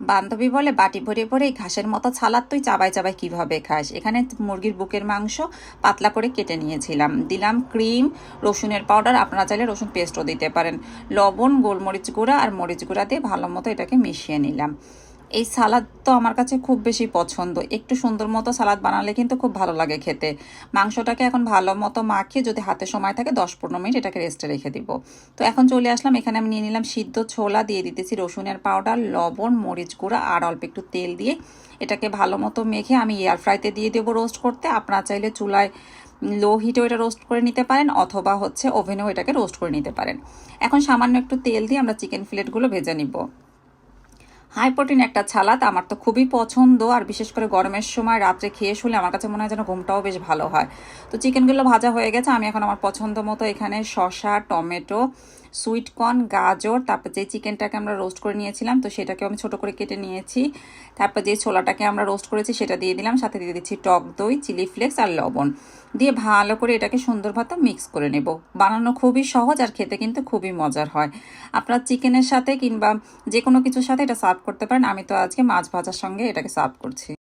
বান্ধবী বলে, বাটি ভরে ভরে এই ঘাসের মতো ছালাদ তুই চাবাই চাবাই কিভাবে খাস? এখানে মুরগির বুকের মাংস পাতলা করে কেটে নিয়েছিলাম, দিলাম ক্রিম, রসুনের পাউডার, আপনারা চাইলে রসুন পেস্টও দিতে পারেন, লবণ, গোলমরিচ গুঁড়া আর মরিচ গুঁড়া দিয়ে ভালো মতো এটাকে মিশিয়ে নিলাম। এই সালাদ তো আমার কাছে খুব বেশি পছন্দ, একটু সুন্দর মতো সালাদ বানালে কিন্তু খুব ভালো লাগে খেতে। মাংসটাকে এখন ভালো মতো মাখিয়ে, যদি হাতে সময় থাকে 10-15 মিনিট এটাকে রেস্টে রেখে দিব। তো এখন চলে আসলাম, এখানে আমি নিয়ে নিলাম সিদ্ধ ছোলা, দিয়ে দিতেছি রসুনের পাউডার, লবণ, মরিচ গুঁড়া আর অল্প একটু তেল দিয়ে এটাকে ভালো মতো মেখে আমি এয়ার ফ্রাইতে দিয়ে দেবো রোস্ট করতে। আপনারা চাইলে চুলায় লো হিটেও এটা রোস্ট করে নিতে পারেন, অথবা ওভেনেও এটাকে রোস্ট করে নিতে পারেন। এখন সামান্য একটু তেল দিয়ে আমরা চিকেন ফিলেটগুলো ভেজে নিব। হাই প্রোটিন একটা ছালাদ আমার তো খুবই পছন্দ, আর বিশেষ করে গরমের সময় রাত্রে খেয়ে শুলে আমার কাছে মনে হয় যেন ঘুমটাও বেশ ভালো হয়। তো চিকেনগুলো ভাজা হয়ে গেছে, আমি এখন আমার পছন্দ মতো এখানে শসা, টমেটো, সুইট কর্ন, গাজর, তারপর যে চিকেনটাকে আমরা রোস্ট করে নিয়েছিলাম তো সেটাকে আমি ছোট করে কেটে নিয়েছি, তারপর যে ছোলাটাকে আমরা রোস্ট করেছি সেটা দিয়ে দিলাম, সাথে দিয়ে দিচ্ছি টক দই, চিলি ফ্লেক্স আর লবণ দিয়ে ভালো করে এটাকে সুন্দরভাবে মিক্স করে নেব। বানানো খুবই সহজ আর খেতে কিন্তু খুবই মজার হয়। আপনার চিকেনের সাথে কিংবা যে কোনো কিছুর সাথে এটা সার্ভ করতে পারেন। আমি তো আজকে মাছ ভাজার সঙ্গে এটাকে সার্ভ করছি।